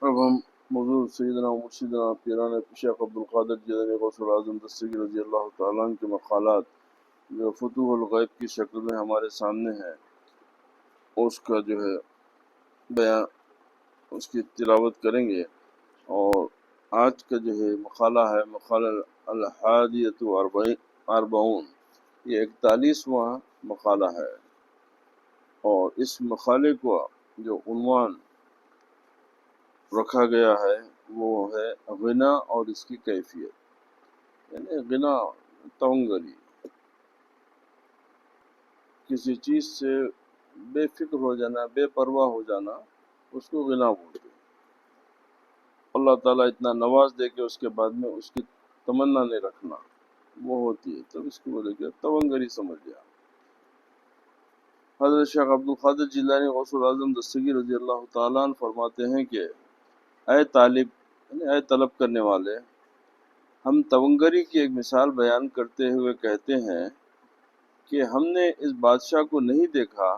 اب ہم حضور سیدنا و مرشدنا پیران شیخ عبدالقادر جیلانی غوث العظم دستگیر رضی اللہ تعالیٰ عنہ کے مقالات جو فتوح الغیب کی شکل میں ہمارے سامنے ہیں، اس کا جو ہے بیان، اس کی تلاوت کریں گے۔ اور آج کا جو ہے مقالہ ہے مقالہ الحادیۃ اربعون، یہ 41واں مقالہ ہے، اور اس مقالے کو جو عنوان رکھا گیا ہے وہ ہے غنا اور اس کی کیفیت، یعنی غنا تونگری، کسی چیز سے بے فکر ہو جانا، بے پرواہ ہو جانا، اس کو غنا بولتے ہیں۔ اللہ تعالیٰ اتنا نواز دے کہ اس کے بعد میں اس کی تمنا نہیں رکھنا، وہ ہوتی ہے، تب اس کو بولے کہ تونگری سمجھ گیا۔ حضرت شیخ عبدالقادر جیلانی غوث العظم دستگیر رضی اللہ تعالیٰ عنہ فرماتے ہیں کہ اے طالب، یعنی اے طلب کرنے والے، ہم تونگری کی ایک مثال بیان کرتے ہوئے کہتے ہیں کہ ہم نے اس بادشاہ کو نہیں دیکھا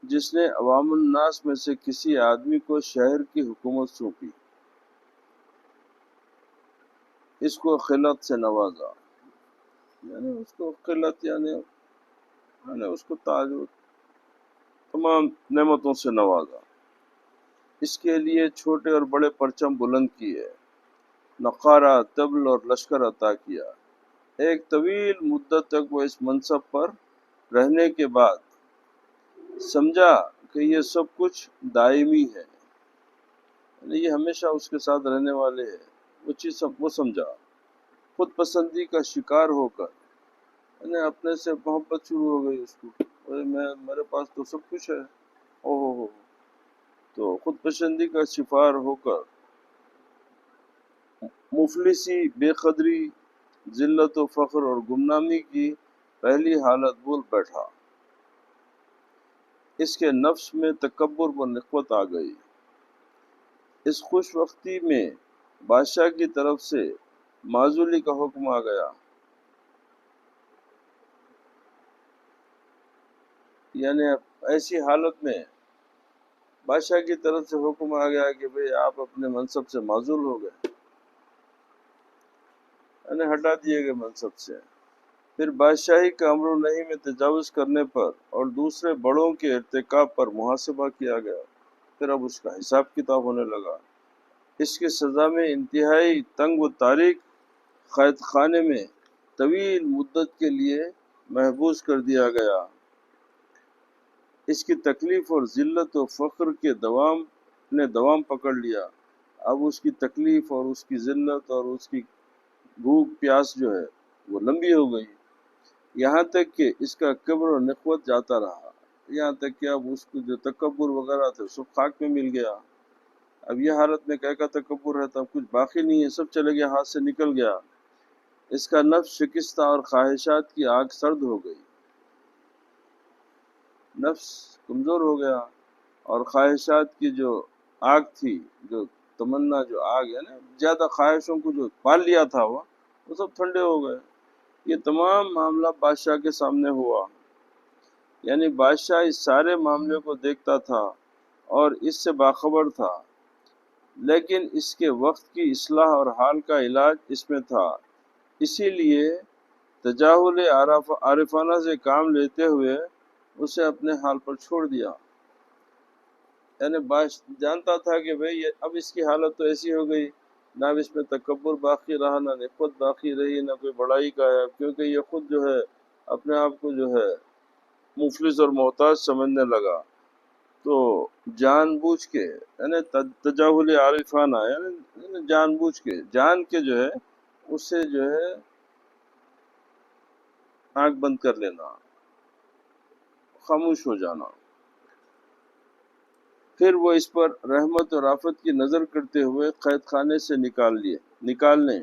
جس نے عوام الناس میں سے کسی آدمی کو شہر کی حکومت سونپی، اس کو خلعت سے نوازا، یعنی اس کو خلعت یعنی اس کو تاج و تمام نعمتوں سے نوازا، اس کے لیے چھوٹے اور بڑے پرچم بلند کیے، نقارہ، طبل اور لشکر عطا کیا۔ ایک طویل مدت تک وہ اس منصب پر رہنے کے بعد سمجھا کہ یہ سب کچھ دائمی ہے، یعنی یہ ہمیشہ اس کے ساتھ رہنے والے ہیں، وہ چیز وہ سمجھا۔ خود پسندی کا شکار ہو کر، یعنی اپنے سے محبت شروع ہو گئی اس کو، میرے پاس تو سب کچھ ہے، او ہو، تو خود پسندی کا شکار ہو کر مفلسی، بے قدری، ذلت و فخر اور گمنامی کی پہلی حالت بول بیٹھا۔ اس کے نفس میں تکبر و نخوت آ گئی۔ اس خوش وقتی میں بادشاہ کی طرف سے معزولی کا حکم آ گیا، یعنی ایسی حالت میں بادشاہ کی طرف سے حکم آ گیا کہ بھئی آپ اپنے منصب سے معزول ہو گئے، یعنی ہٹا دیے گئے منصب سے۔ پھر بادشاہی کا امر و نہی میں تجاوز کرنے پر اور دوسرے بڑوں کے ارتکاب پر محاسبہ کیا گیا، پھر اب اس کا حساب کتاب ہونے لگا۔ اس کی سزا میں انتہائی تنگ و تاریک قید خانے میں طویل مدت کے لیے محبوس کر دیا گیا۔ اس کی تکلیف اور ذلت و فخر کے دوام پکڑ لیا۔ اب اس کی تکلیف اور اس کی ذلت اور اس کی بھوک پیاس جو ہے وہ لمبی ہو گئی، یہاں تک کہ اس کا کبر و نخوت جاتا رہا، یہاں تک کہ اب اس کو جو تکبر وغیرہ تھا سب خاک میں مل گیا۔ اب یہ حالت میں کیا تکبر ہے، تو اب کچھ باقی نہیں ہے، سب چلے گیا، ہاتھ سے نکل گیا۔ اس کا نفس شکستہ اور خواہشات کی آگ سرد ہو گئی، نفس کمزور ہو گیا، اور خواہشات کی جو آگ تھی، جو تمنا، جو آگ ہے نا، زیادہ خواہشوں کو جو پال لیا تھا وہ سب ٹھنڈے ہو گئے۔ یہ تمام معاملہ بادشاہ کے سامنے ہوا، یعنی بادشاہ اس سارے معاملے کو دیکھتا تھا اور اس سے باخبر تھا، لیکن اس کے وقت کی اصلاح اور حال کا علاج اس میں تھا، اسی لیے تجاہل عارفانہ سے کام لیتے ہوئے اسے اپنے حال پر چھوڑ دیا۔ یعنی جانتا تھا کہ بھئی اب اس کی حالت تو ایسی ہو گئی، نہ اب اس میں تکبر باقی رہا، نہ نخوت باقی رہی، نہ کوئی بڑائی کا ہے، کیونکہ یہ خود جو ہے اپنے آپ کو جو ہے مفلس اور محتاج سمجھنے لگا۔ تو جان بوجھ کے، یعنی تجاہل عارفانہ، یعنی جان بوجھ کے، جان کے جو ہے اس سے جو ہے آنکھ بند کر لینا، خاموش ہو جانا۔ پھر وہ اس پر رحمت اور رافت کی نظر کرتے ہوئے قید خانے سے نکالنے،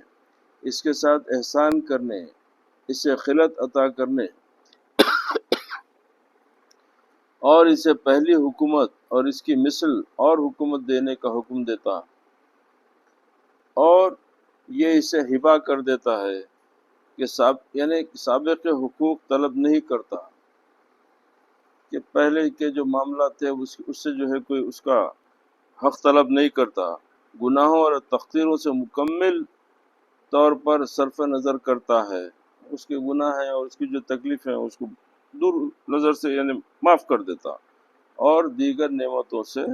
اس کے ساتھ احسان کرنے، اسے خلعت عطا کرنے اور اسے پہلی حکومت اور اس کی مثل اور حکومت دینے کا حکم دیتا، اور یہ اسے ہبہ کر دیتا ہے کہ یعنی سابق حقوق طلب نہیں کرتا، کہ پہلے کے جو معاملات تھے اس سے جو ہے کوئی اس کا حق طلب نہیں کرتا، گناہوں اور تقصیروں سے مکمل طور پر صرف نظر کرتا ہے، اس کے گناہ ہیں اور اس کی جو تکلیف ہے اس کو دور نظر سے یعنی معاف کر دیتا اور دیگر نعمتوں سے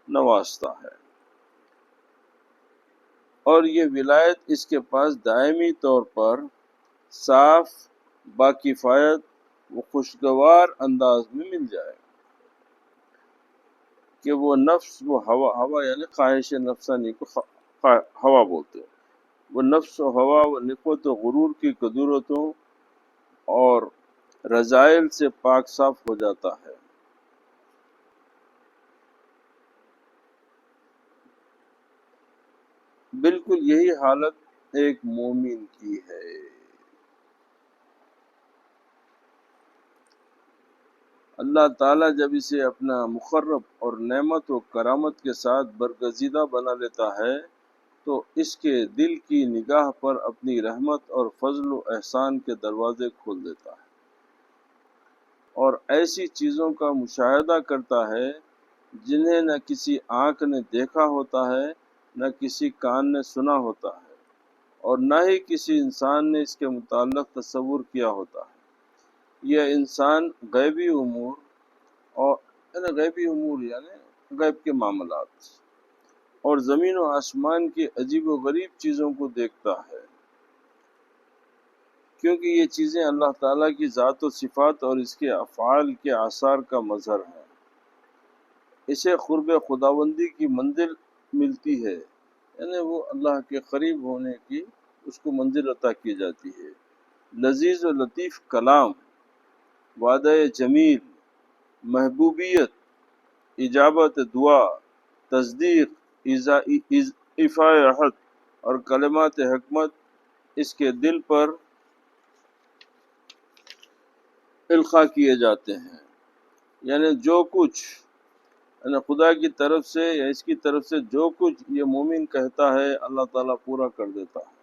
نوازتا ہے، اور یہ ولایت اس کے پاس دائمی طور پر صاف، باکفایت و خوشگوار انداز میں مل جائے کہ وہ نفس و ہوا یعنی خواہش نفسانی کو ہوا بولتے ہیں، وہ نفس و ہوا و نخوت و غرور کی قدورتوں اور رذائل سے پاک صاف ہو جاتا ہے۔ بالکل یہی حالت ایک مومن کی ہے۔ اللہ تعالیٰ جب اسے اپنا مقرب اور نعمت و کرامت کے ساتھ برگزیدہ بنا لیتا ہے تو اس کے دل کی نگاہ پر اپنی رحمت اور فضل و احسان کے دروازے کھول دیتا ہے، اور ایسی چیزوں کا مشاہدہ کرتا ہے جنہیں نہ کسی آنکھ نے دیکھا ہوتا ہے، نہ کسی کان نے سنا ہوتا ہے، اور نہ ہی کسی انسان نے اس کے متعلق تصور کیا ہوتا ہے۔ یہ انسان غیبی امور اور غیبی امور یعنی غیب کے معاملات اور زمین و آسمان کی عجیب و غریب چیزوں کو دیکھتا ہے، کیونکہ یہ چیزیں اللہ تعالیٰ کی ذات و صفات اور اس کے افعال کے آثار کا مظہر ہیں۔ اسے قرب خداوندی کی منزل ملتی ہے، یعنی وہ اللہ کے قریب ہونے کی اس کو منزل عطا کی جاتی ہے۔ لذیذ و لطیف کلام، وعدہ جمیل، محبوبیت، اجابت دعا، تصدیق، ایفاء عہد اور کلمات حکمت اس کے دل پر القاء کیے جاتے ہیں، یعنی جو کچھ یعنی خدا کی طرف سے یا اس کی طرف سے جو کچھ یہ مومن کہتا ہے اللہ تعالیٰ پورا کر دیتا ہے،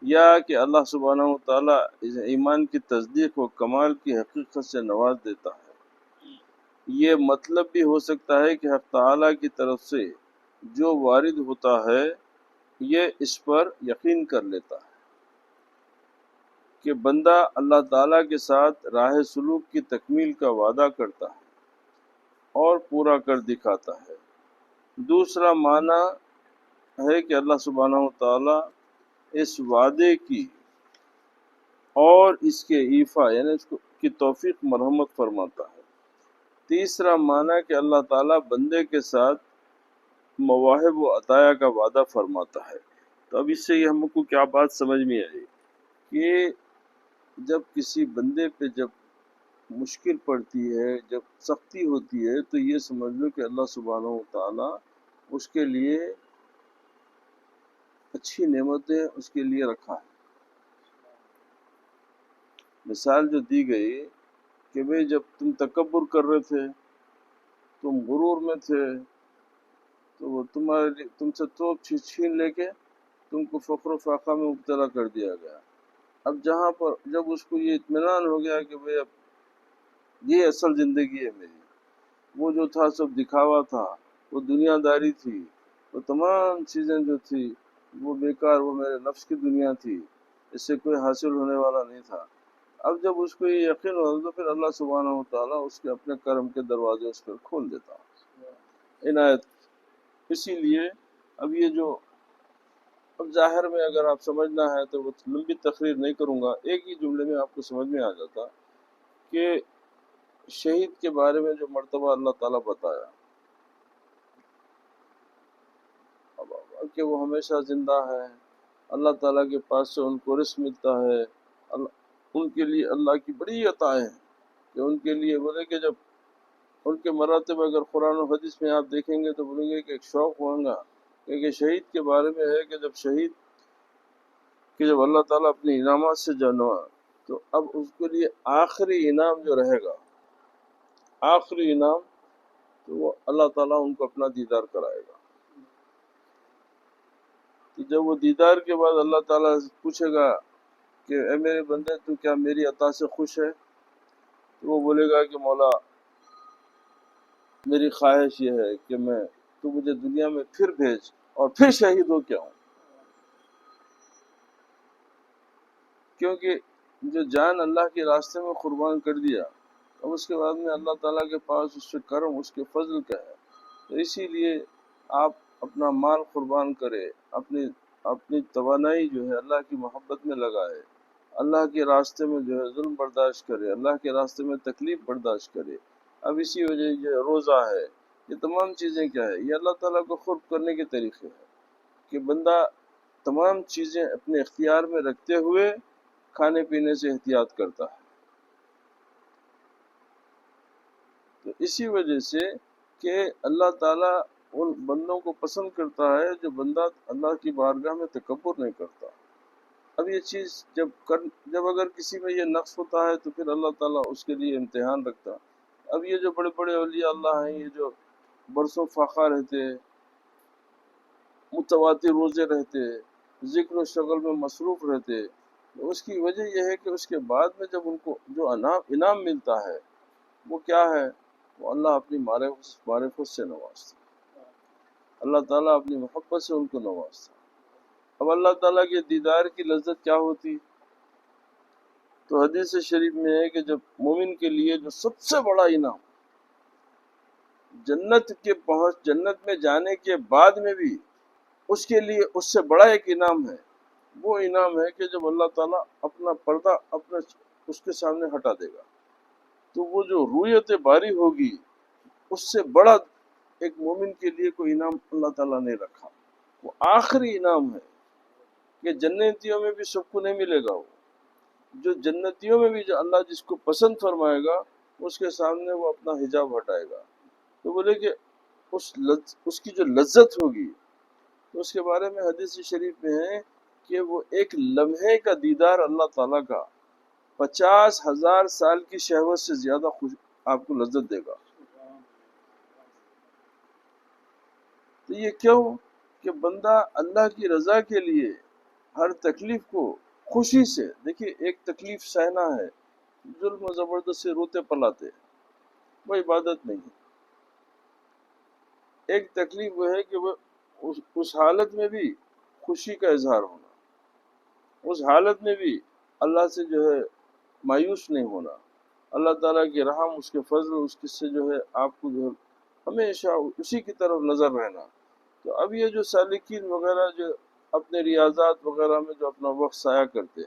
یا کہ اللہ سبحانہ و تعالیٰ اس ایمان کی تصدیق و کمال کی حقیقت سے نواز دیتا ہے۔ یہ مطلب بھی ہو سکتا ہے کہ حق تعالیٰ کی طرف سے جو وارد ہوتا ہے یہ اس پر یقین کر لیتا ہے کہ بندہ اللہ تعالیٰ کے ساتھ راہ سلوک کی تکمیل کا وعدہ کرتا ہے اور پورا کر دکھاتا ہے۔ دوسرا معنی ہے کہ اللہ سبحانہ و تعالیٰ اس وعدے کی اور اس کے ایفا یعنی اس کی توفیق مرحمت فرماتا ہے۔ تیسرا معنی کہ اللہ تعالیٰ بندے کے ساتھ مواہب و عطایا کا وعدہ فرماتا ہے۔ تو اب اس سے یہ ہم کو کیا بات سمجھ میں آئی کہ جب کسی بندے پہ جب مشکل پڑتی ہے، جب سختی ہوتی ہے، تو یہ سمجھ لو کہ اللہ سبحانہ و تعالیٰ اس کے لیے اچھی نعمتیں اس کے لیے رکھا ہے۔ مثال جو دی گئی کہ بھئی جب تم تکبر کر رہے تھے، تم غرور میں تھے، تو وہ تم سے تو چھین لے کے تم کو فقر و فاقہ میں مبتلا کر دیا گیا۔ اب جہاں پر جب اس کو یہ اطمینان ہو گیا کہ بھئی اب یہ اصل زندگی ہے میری، وہ جو تھا سب دکھاوا تھا، وہ دنیا داری تھی، وہ تمام چیزیں جو تھی وہ بیکار، وہ میرے نفس کی دنیا تھی، اس سے کوئی حاصل ہونے والا نہیں تھا۔ اب جب اس کو یہ یقین ہو تو پھر اللہ سبحانہ و تعالیٰ اس کے اپنے کرم کے دروازے اس پر کھول دیتا عنایت۔ اسی لیے اب یہ جو اب ظاہر میں اگر آپ سمجھنا ہے تو وہ لمبی تقریر نہیں کروں گا، ایک ہی جملے میں آپ کو سمجھ میں آ جاتا کہ شہید کے بارے میں جو مرتبہ اللہ تعالیٰ بتایا کہ وہ ہمیشہ زندہ ہے، اللہ تعالیٰ کے پاس سے ان کو رزق ملتا ہے، ان کے لیے اللہ کی بڑی عطائیں ہیں کہ ان کے لیے بولے کہ جب ان کے مراتب اگر قرآن و حدیث میں آپ دیکھیں گے تو بولیں گے کہ ایک شوق ہوگا کہ شہید کے بارے میں ہے کہ جب شہید کہ جب اللہ تعالیٰ اپنی انعامات سے جانوا تو اب اس کے لیے آخری انعام جو رہے گا، آخری انعام، تو وہ اللہ تعالیٰ ان کو اپنا دیدار کرائے گا۔ تو جب وہ دیدار کے بعد اللہ تعالیٰ پوچھے گا کہ اے میرے بندے تو کیا میری عطا سے خوش ہے، تو وہ بولے گا کہ مولا میری خواہش یہ ہے کہ میں تو مجھے دنیا میں پھر بھیج اور پھر شہید ہو کے آؤں، کیونکہ جو جان اللہ کے راستے میں قربان کر دیا، اب اس کے بعد میں اللہ تعالیٰ کے پاس اس سے کرم، اس کے فضل کا ہے۔ تو اسی لیے آپ اپنا مال قربان کرے، اپنی توانائی جو ہے اللہ کی محبت میں لگائے، اللہ کے راستے میں جو ہے ظلم برداشت کرے، اللہ کے راستے میں تکلیف برداشت کرے۔ اب اسی وجہ یہ روزہ ہے، یہ تمام چیزیں کیا ہے، یہ اللہ تعالیٰ کو قرب کرنے کے طریقے ہیں کہ بندہ تمام چیزیں اپنے اختیار میں رکھتے ہوئے کھانے پینے سے احتیاط کرتا ہے۔ تو اسی وجہ سے کہ اللہ تعالیٰ ان بندوں کو پسند کرتا ہے جو بندہ اللہ کی بارگاہ میں تکبر نہیں کرتا۔ اب یہ چیز جب اگر کسی میں یہ نقص ہوتا ہے تو پھر اللہ تعالیٰ اس کے لیے امتحان رکھتا۔ اب یہ جو بڑے بڑے اولیاء اللہ ہیں، یہ جو برسوں فاقہ رہتے، متواتر روزے رہتے، ذکر و شغل میں مصروف رہتے، اس کی وجہ یہ ہے کہ اس کے بعد میں جب ان کو جو انعام ملتا ہے وہ کیا ہے، وہ اللہ اپنی معرفت سے نوازتا، اللہ تعالیٰ اپنی محبت سے ان کو نوازتا۔ اب اللہ تعالیٰ کے دیدار کی لذت کیا ہوتی؟ تو حدیث شریف میں ہے کہ جب مومن کے لیے جو سب سے بڑا انعام جنت میں جانے کے بعد میں بھی اس کے لیے اس سے بڑا ایک انعام ہے، وہ انعام ہے کہ جب اللہ تعالیٰ اپنا پردہ اس کے سامنے ہٹا دے گا تو وہ جو رویت باری ہوگی، اس سے بڑا ایک مومن کے لیے کوئی انعام اللہ تعالیٰ نے رکھا۔ وہ آخری انعام ہے کہ جنتیوں میں بھی سب کو نہیں ملے گا، وہ جو جنتیوں میں بھی جو اللہ جس کو پسند فرمائے گا اس کے سامنے وہ اپنا حجاب ہٹائے گا۔ تو بولے کہ اس کی جو لذت ہوگی، تو اس کے بارے میں حدیث شریف میں ہے کہ وہ ایک لمحے کا دیدار اللہ تعالیٰ کا 50,000 سال کی شہوت سے زیادہ آپ کو لذت دے گا۔ تو یہ کیوں کہ بندہ اللہ کی رضا کے لیے ہر تکلیف کو خوشی سے، دیکھیے ایک تکلیف سہنا ہے، ظلم و زبردست سے روتے پلاتے، وہ عبادت نہیں ہے۔ ایک تکلیف وہ ہے کہ وہ اس حالت میں بھی خوشی کا اظہار ہونا، اس حالت میں بھی اللہ سے جو ہے مایوس نہیں ہونا، اللہ تعالیٰ کی رحم، اس کے فضل، اس سے جو ہے آپ کو جو ہے ہمیشہ اسی کی طرف نظر رہنا۔ تو اب یہ جو سالکین وغیرہ جو اپنے ریاضات وغیرہ میں جو اپنا وقت ضائع کرتے،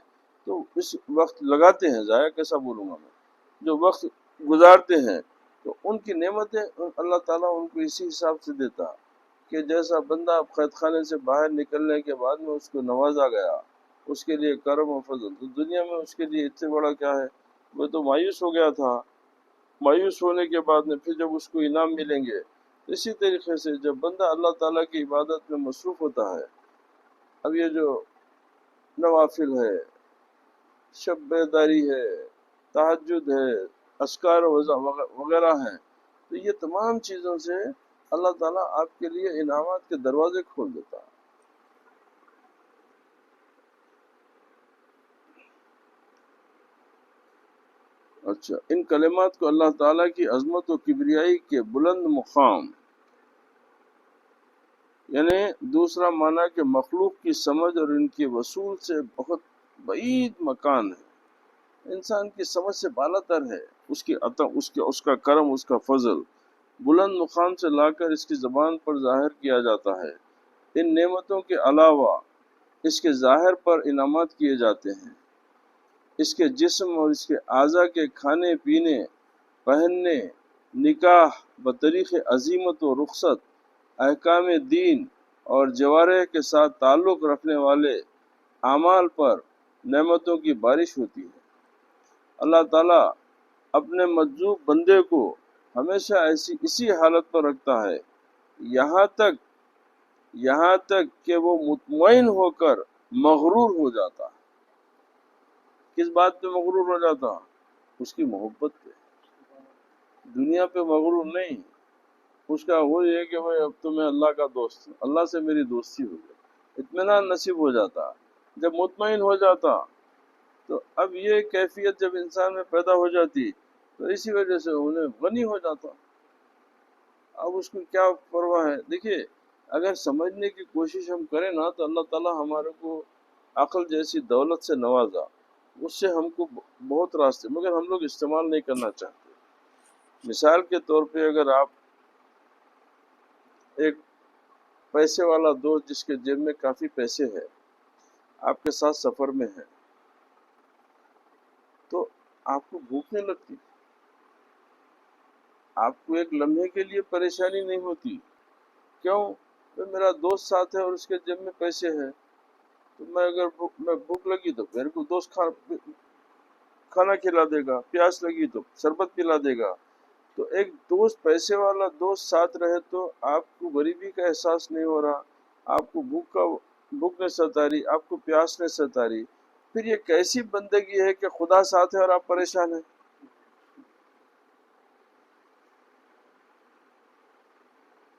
تو اس وقت لگاتے ہیں، ضائع کیسا بولوں گا میں، جو وقت گزارتے ہیں، تو ان کی نعمتیں اللہ تعالیٰ ان کو اسی حساب سے دیتا کہ جیسا بندہ قید خانے سے باہر نکلنے کے بعد میں اس کو نوازا گیا، اس کے لیے کرم و فضل، تو دنیا میں اس کے لیے اس سے بڑا کیا ہے؟ وہ تو مایوس ہو گیا تھا، مایوس ہونے کے بعد میں پھر جب اس کو انعام ملیں گے، اسی طریقے سے جب بندہ اللہ تعالیٰ کی عبادت میں مصروف ہوتا ہے، اب یہ جو نوافل ہے، شب بیداری ہے، تہجد ہے، اذکار وغیرہ ہیں، تو یہ تمام چیزوں سے اللہ تعالیٰ آپ کے لیے انعامات کے دروازے کھول دیتا ہے۔ اچھا، ان کلمات کو اللہ تعالیٰ کی عظمت و کبریائی کے بلند مقام، یعنی دوسرا معنی کہ مخلوق کی سمجھ اور ان کے وصول سے بہت بعید مکان ہے، انسان کی سمجھ سے بالا تر ہے، اس کی عطا، اس کا کرم، اس کا فضل بلند مقام سے لا کر اس کی زبان پر ظاہر کیا جاتا ہے۔ ان نعمتوں کے علاوہ اس کے ظاہر پر انعامات کیے جاتے ہیں، اس کے جسم اور اس کے اعضاء کے کھانے پینے، پہننے، نکاح بطریق عزیمت و رخصت، احکام دین اور جوارح کے ساتھ تعلق رکھنے والے اعمال پر نعمتوں کی بارش ہوتی ہے۔ اللہ تعالیٰ اپنے مجذوب بندے کو ہمیشہ اسی حالت پر رکھتا ہے یہاں تک کہ وہ مطمئن ہو کر مغرور ہو جاتا ہے۔ کس بات پہ مغرور ہو جاتا؟ اس کی محبت پہ، دنیا پہ مغرور نہیں، اس کا وہ یہ کہ بھائی اب تو میں اللہ کا دوست ہوں، اللہ سے میری دوستی ہو گئی، اطمینان نصیب ہو جاتا۔ جب مطمئن ہو جاتا تو اب یہ کیفیت جب انسان میں پیدا ہو جاتی تو اسی وجہ سے انہیں غنی ہو جاتا۔ اب اس کو کیا پرواہ ہے؟ دیکھیے اگر سمجھنے کی کوشش ہم کریں نا تو اللہ تعالیٰ ہمارے کو عقل جیسی دولت سے نوازا، اس سے ہم کو بہت راستے، مگر ہم لوگ استعمال نہیں کرنا چاہتے۔ مثال کے طور پہ اگر آپ ایک پیسے والا دوست جس کے جیب میں کافی پیسے ہے آپ کے ساتھ سفر میں ہے، تو آپ کو بھوک نہیں لگتی، آپ کو ایک لمحے کے لیے پریشانی نہیں ہوتی، کیوں؟ کہ میرا دوست ساتھ ہے اور اس کے جیب میں پیسے ہیں، تو میں اگر میں بھوک لگی تو میرے کو دوست کھانا کھلا دے گا، پیاس لگی تو شربت پلا دے گا۔ تو ایک دوست، پیسے والا دوست ساتھ رہے تو آپ کو غریبی کا احساس نہیں ہو رہا، آپ کو بھوک نہیں ستا رہی، آپ کو پیاس نہیں ستا رہی، پھر یہ کیسی بندگی ہے کہ خدا ساتھ ہے اور آپ پریشان ہیں؟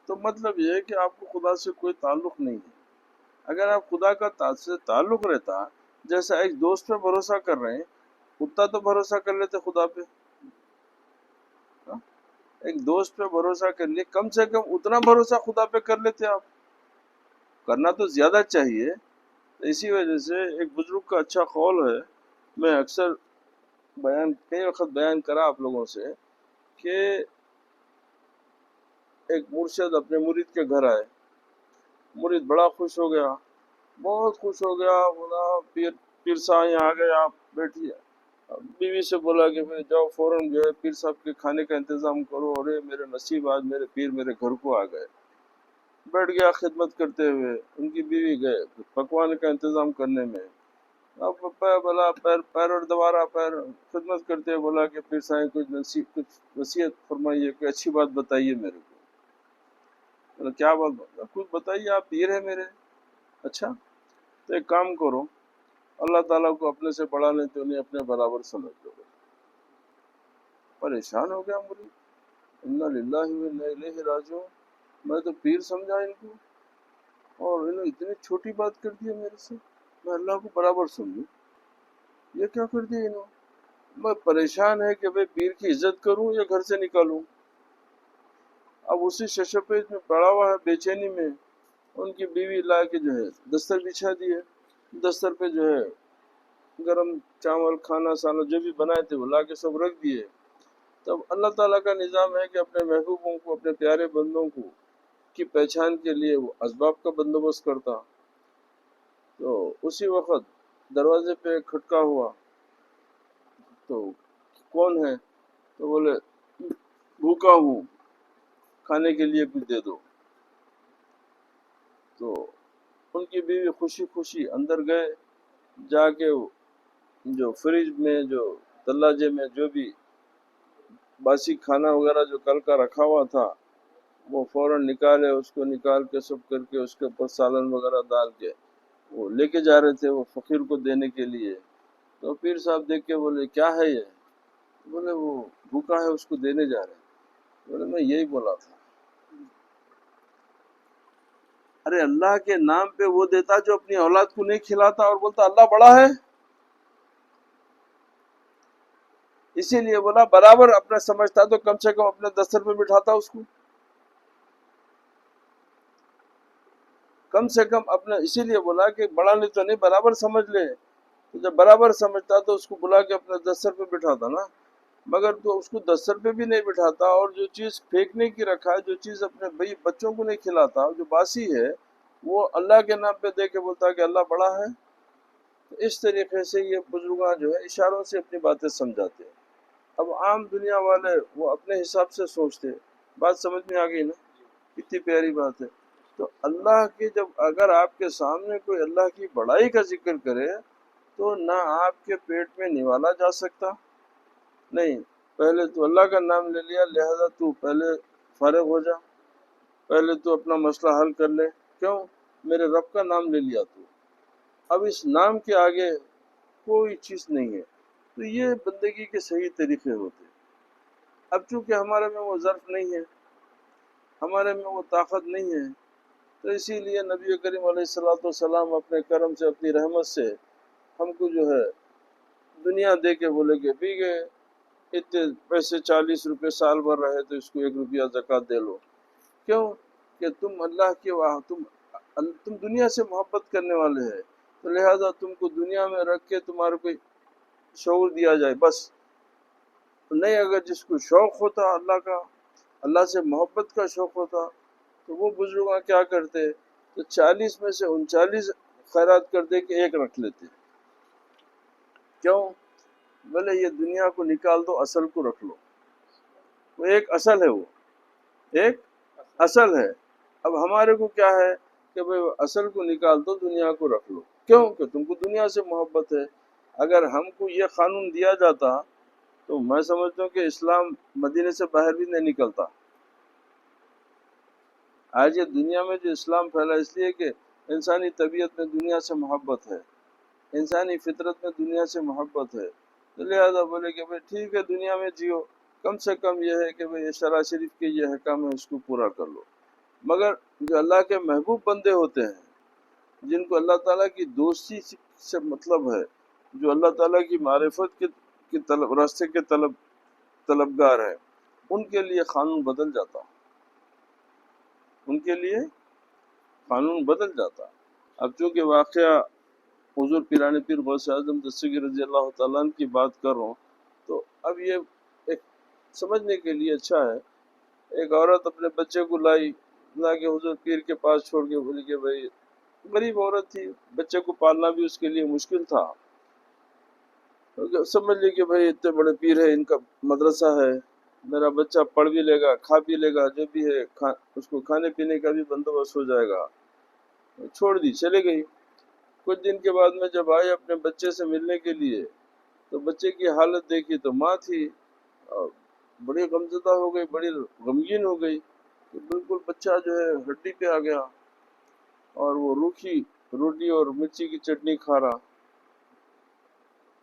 تو مطلب یہ ہے کہ آپ کو خدا سے کوئی تعلق نہیں ہے۔ اگر آپ خدا کا سے تعلق رہتا، جیسا ایک دوست پہ بھروسہ کر رہے ہیں، کتا تو بھروسہ کر لیتے خدا پہ، ہاں؟ ایک دوست پہ بھروسہ کر لیے، کم سے کم اتنا بھروسہ خدا پہ کر لیتے آپ، کرنا تو زیادہ چاہیے۔ اسی وجہ سے ایک بزرگ کا اچھا قول ہے، میں اکثر کئی وقت بیان کرا آپ لوگوں سے، کہ ایک مرشد اپنے مرید کے گھر آئے، مرید بڑا خوش ہو گیا، بہت خوش ہو گیا، بولا پیر صاحب یہاں آ گئے، آپ بیٹھیے۔ بیوی سے بولا کہ میں جاؤ فوراً جو ہے پیر صاحب کے کھانے کا انتظام کرو، اور میرے نصیب آج میرے پیر میرے گھر کو آ گئے۔ بیٹھ گیا خدمت کرتے ہوئے، ان کی بیوی گئے پکوان کا انتظام کرنے میں، اب بولا پیر اور دوبارہ پیر خدمت کرتے ہوئے بولا کہ پیر صاحب کچھ نصیحت فرمائیے، کوئی اچھی بات بتائیے میرے کو۔ بولا کیا بات؟ کچھ بتائیے، آپ پیر ہیں میرے۔ اچھا تو ایک کام کرو، اللہ تعالیٰ کو اپنے سے بڑا نہیں تو انہیں اپنے برابر سمجھ لو۔ پریشان ہو گیا مجھے، انا للہ و انا الیہ راجعون، میں تو پیر سمجھا ان کو، اور انہوں نے اتنی چھوٹی بات کر دی ہے میرے سے، میں اللہ کو برابر سمجھوں، یہ کیا کر دیا انہوں؟ میں پریشان ہے کہ میں پیر کی عزت کروں یا گھر سے نکالوں۔ اب اسی ششپیج میں پڑا ہوا ہے بے چینی میں، ان کی بیوی لا کے جو ہے دستر بچھا دیے، دستر پہ جو ہے گرم چاول کھانا سانا جو بھی بنائے تھے وہ لا کے سب رکھ دیے۔ تب اللہ تعالیٰ کا نظام ہے کہ اپنے محبوبوں کو، اپنے پیارے بندوں کو کی پہچان کے لیے وہ اسباب کا بندوبست کرتا۔ تو اسی وقت دروازے پہ کھٹکا ہوا، تو کون ہے؟ تو بولے بھوکا ہوں، کھانے کے لیے کچھ دے دو۔ تو ان کی بیوی خوشی خوشی اندر گئے، جا کے جو فریج میں، جو تلاجے میں جو بھی باسی کھانا وغیرہ جو کل کا رکھا ہوا تھا وہ فوراً نکالے، اس کو نکال کے سب کر کے اس کے اوپر سالن وغیرہ ڈال کے وہ لے کے جا رہے تھے وہ فقیر کو دینے کے لیے۔ تو پیر صاحب دیکھ کے بولے کیا ہے یہ؟ بولے وہ بھوکا ہے، اس کو دینے جا رہے ہیں۔ بولے میں یہی بولا تھا۔ ارے اللہ کے نام پہ وہ دیتا جو اپنی اولاد کو نہیں کھلاتا اور بولتا اللہ بڑا ہے۔ اسی لیے بولا برابر اپنا سمجھتا تو کم سے کم اپنے دستر پہ بٹھاتا اس کو، کم سے کم اپنا، اسی لیے بولا کہ بڑا نہیں تو نہیں، برابر سمجھ لے۔ تو جب برابر سمجھتا تو اس کو بلا کے اپنے دستر پہ بٹھاتا نا، مگر تو اس کو دستر پہ بھی نہیں بٹھاتا، اور جو چیز پھینکنے کی رکھا ہے، جو چیز اپنے بھائی بچوں کو نہیں کھلاتا، جو باسی ہے وہ اللہ کے نام پہ دے کے بولتا کہ اللہ بڑا ہے۔ تو اس طریقے سے یہ بزرگاں جو ہے اشاروں سے اپنی باتیں سمجھاتے ہیں۔ اب عام دنیا والے وہ اپنے حساب سے سوچتے ہیں۔ بات سمجھ میں آ گئی نا؟ کتنی پیاری بات ہے۔ تو اللہ کی جب اگر آپ کے سامنے کوئی اللہ کی بڑائی کا ذکر کرے تو نہ آپ کے پیٹ میں نوالا جا سکتا، نہیں، پہلے تو اللہ کا نام لے لیا، لہذا تو پہلے فارغ ہو جا، پہلے تو اپنا مسئلہ حل کر لے، کیوں؟ میرے رب کا نام لے لیا تو اب اس نام کے آگے کوئی چیز نہیں ہے۔ تو یہ بندگی کے صحیح طریقے ہوتے ہیں۔ اب چونکہ ہمارے میں وہ ظرف نہیں ہے، ہمارے میں وہ طاقت نہیں ہے، تو اسی لیے نبی کریم علیہ الصلوۃ والسلام اپنے کرم سے، اپنی رحمت سے ہم کو جو ہے دنیا دے کے بولے کہ اتنے پیسے 40 روپے سال بھر رہے تو اس کو 1 روپیہ زکوٰۃ دے لو، کیوں کہ تم اللہ کے تم دنیا سے محبت کرنے والے ہیں، تو لہذا تم کو دنیا میں رکھ کے تمہارے کو شعور دیا جائے بس نہیں۔ اگر جس کو شوق ہوتا اللہ کا، اللہ سے محبت کا شوق ہوتا، تو وہ بزرگاں کیا کرتے، تو 40 میں سے 39 خیرات کرتے کہ ایک رکھ لیتے۔ کیوں؟ بولے یہ دنیا کو نکال دو، اصل کو رکھ لو۔ وہ ایک اصل ہے، وہ ایک اصل ہے۔ اب ہمارے کو کیا ہے کہ بھئی اصل کو نکال دو، دنیا کو رکھ لو۔ کیوں کہ تم کو دنیا سے محبت ہے۔ اگر ہم کو یہ قانون دیا جاتا تو میں سمجھتا ہوں کہ اسلام مدینے سے باہر بھی نہیں نکلتا۔ آج یہ دنیا میں جو اسلام پھیلا اس لیے کہ انسانی طبیعت میں دنیا سے محبت ہے، انسانی فطرت میں دنیا سے محبت ہے، تو لہذا بولے کہ بھئی ٹھیک ہے دنیا میں جیو، کم سے کم یہ ہے کہ بھئی یہ شرع شریف کے یہ حکام ہے اس کو پورا کر لو۔ مگر جو اللہ کے محبوب بندے ہوتے ہیں، جن کو اللہ تعالیٰ کی دوستی سے مطلب ہے، جو اللہ تعالیٰ کی معرفت کی راستے کے طلبگار ہیں، ان کے لیے قانون بدل جاتا، ان کے لیے قانون بدل جاتا۔ اب چونکہ واقعہ حضور پیران پیر غوث اعظم دستگیر رضی اللہ تعالیٰ عنہ کی بات کر رہا ہوں، تو اب یہ ایک سمجھنے کے لیے اچھا ہے۔ ایک عورت اپنے بچے کو لا کے حضور پیر کے پاس چھوڑ کے بولی کہ بھئی غریب عورت تھی، بچے کو پالنا بھی اس کے لیے مشکل تھا، سمجھ لی کہ بھئی اتنے بڑے پیر ہے، ان کا مدرسہ ہے، میرا بچہ پڑھ بھی لے گا، کھا بھی لے گا، جو بھی ہے اس کو کھانے پینے کا بھی بندوبست ہو جائے گا۔ چھوڑ دی، چلے گئی۔ کچھ دن کے بعد میں جب آئے اپنے بچے سے ملنے کے لیے، تو بچے کی حالت دیکھی تو ماں تھی بڑی غمزدہ ہو گئی، بڑی غمگین ہو گئی کہ بالکل بچہ جو ہے ہڈی پہ آ گیا، اور وہ روکھی روٹی اور مرچی کی چٹنی کھا رہا۔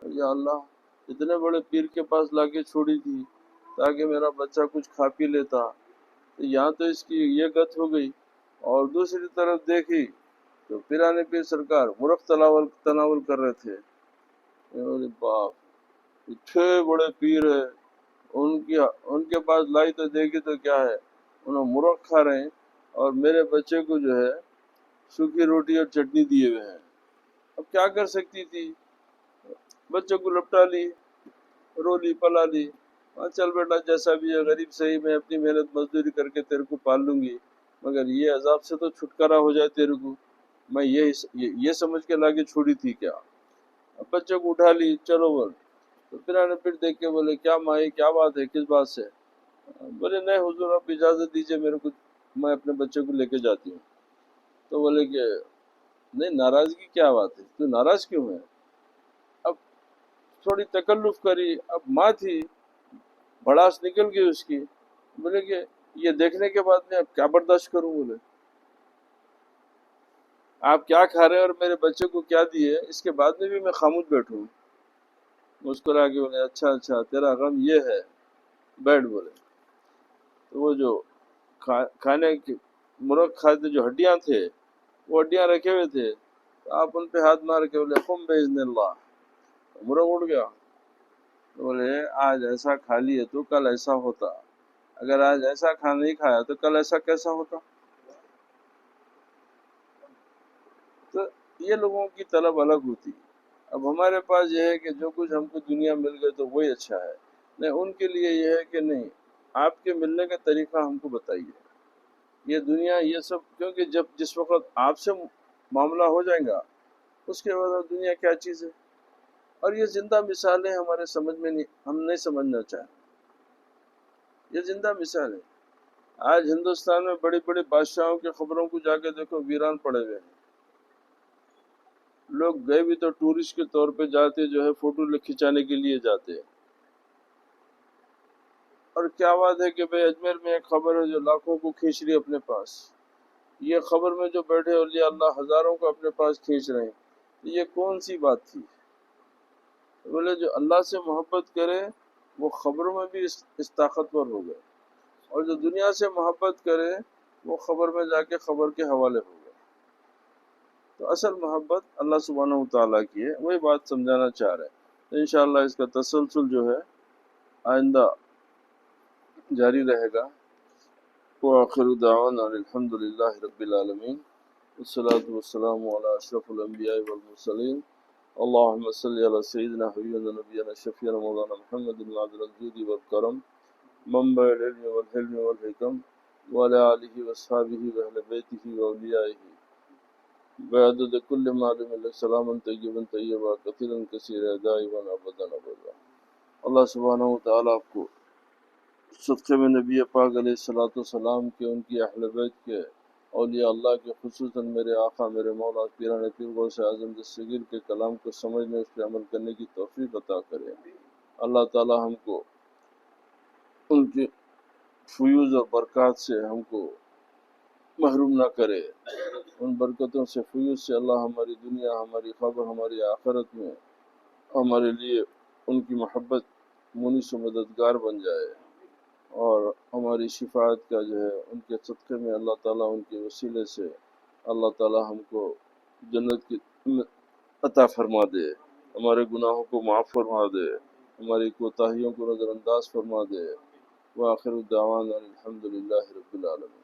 یا اللہ، اتنے بڑے پیر کے پاس لا کے چھوڑی تھی تاکہ میرا بچہ کچھ کھا پی لیتا، تو یہاں تو اس کی یہ گت ہو گئی۔ اور دوسری طرف دیکھی تو پیرانے پیر سرکار مرغ تناول کر رہے تھے۔ ارے باپ، اتنے بڑے پیر ہے، ان کے پاس لائی تو دیکھی تو کیا ہے، انہوں مرغ کھا رہے ہیں اور میرے بچے کو جو ہے سوکھی روٹی اور چٹنی دیے ہوئے ہیں۔ اب کیا کر سکتی تھی؟ بچے کو لپٹا لی، رو لی، پلا لی، چل بیٹا جیسا بھی ہے غریب صحیح، میں اپنی محنت مزدوری کر کے تیرے کو پال لوں گی، مگر یہ عذاب سے تو چھٹکارا ہو جائے تیرے کو، میں یہ سمجھ کے لا کے چھوڑی تھی کیا؟ اب بچے کو اٹھا لی، چلو بول۔ تو پھر دیکھ کے بولے کیا مائی، کیا بات ہے، کس بات سے؟ بولے نہیں حضور آپ اجازت دیجئے میرے کو، میں اپنے بچے کو لے کے جاتی ہوں۔ تو بولے کہ نہیں، ناراضگی کیا بات ہے، تو ناراض کیوں ہے؟ اب تھوڑی تکلف کری، اب ماں تھی، بھڑاس نکل گئی اس کی۔ بولے کہ یہ دیکھنے کے بعد میں اب کیا برداشت کروں؟ بولے آپ کیا کھا رہے ہیں اور میرے بچے کو کیا دیے، اس کے بعد میں بھی میں خاموش بیٹھوں؟ مسکرا کے بولے اچھا تیرا غم یہ ہے، بیٹھ۔ بولے تو وہ جو کھانے کے مرغ کھاتے جو ہڈیاں تھے، وہ ہڈیاں رکھے ہوئے تھے، تو آپ ان پہ ہاتھ مار کے بولے قم باذن اللہ، مرغ اڑ گیا۔ بولے آج ایسا کھا لیے تو کل ایسا ہوتا، اگر آج ایسا کھانا نہیں کھایا تو کل ایسا کیسا ہوتا؟ تو یہ لوگوں کی طلب الگ ہوتی۔ اب ہمارے پاس یہ ہے کہ جو کچھ ہم کو دنیا مل گئے تو وہی اچھا ہے، نہیں ان کے لیے یہ ہے کہ نہیں، آپ کے ملنے کا طریقہ ہم کو بتائیے۔ یہ دنیا یہ سب، کیونکہ جس وقت آپ سے معاملہ ہو جائے گا اس کے بعد دنیا کیا چیز ہے؟ اور یہ زندہ مثالیں ہمارے سمجھ میں نہیں، ہم نہیں سمجھنا چاہیں، یہ زندہ مثال ہے۔ آج ہندوستان میں بڑے بڑے بادشاہوں کے خبروں کو جا کے دیکھو، ویران پڑے ہوئے ہیں۔ لوگ گئے بھی تو ٹورسٹ کے طور پہ جاتے، جو ہے فوٹو کھنچانے کے لیے جاتے ہیں۔ اور کیا بات ہے کہ بھئی اجمیر میں ایک خبر ہے جو لاکھوں کو کھینچ رہی اپنے پاس، یہ خبر میں جو بیٹھے اولیاء اللہ ہزاروں کو اپنے پاس کھینچ رہے ہیں، تو یہ کون سی بات تھی؟ بولے جو اللہ سے محبت کرے وہ خبروں میں بھی اس طاقتور ہو گئے، اور جو دنیا سے محبت کرے وہ خبر میں جا کے خبر کے حوالے ہو گئے۔ تو اصل محبت اللہ سبحانہ وتعالیٰ کی ہے، وہی بات سمجھانا چاہ رہے ہیں۔ تو انشاءاللہ اس کا تسلسل جو ہے آئندہ جاری رہے گا۔ وآخر دعوانا الحمد للہ رب العالمین والصلاة والسلام على اشرف الانبیاء والمرسلین اللہم صلی علی سیدنا حبیبنا نبینا شفیعنا مولانا محمد معدن الجود والکرم منبع العلم والحلم والحکم وعلى آلہ واصحابہ واہل بیتہ واولیائہ بعدد کل معلوم لک سلاما طیبا طیبا کثیرا کثیرا دائما ابدا ابدا۔ اللہ سبحانہ وتعالی آپ کو صدقے میں نبی پاک علیہ الصلوۃ والسلام کے، ان کی اہل بیت کے، اولیاء اللہ کے، خصوصاً میرے آقا میرے مولا پیران پیر غوث اعظم دستگیر کے کلام کو سمجھنے، اس پہ عمل کرنے کی توفیق عطا کرے۔ اللہ تعالی ہم کو ان کے فیوز اور برکات سے ہم کو محروم نہ کرے۔ ان برکتوں سے، فیوز سے اللہ ہماری دنیا، ہماری قبر، ہماری آخرت میں ہمارے لیے ان کی محبت مونس و مددگار بن جائے، اور ہماری شفاعت کا جو ہے ان کے صدقے میں اللہ تعالیٰ ان کے وسیلے سے اللہ تعالیٰ ہم کو جنت کی عطا فرما دے، ہمارے گناہوں کو معاف فرما دے، ہماری کوتاہیوں کو نظر انداز فرما دے۔ وآخر دعوانا الحمد للہ رب العالمین۔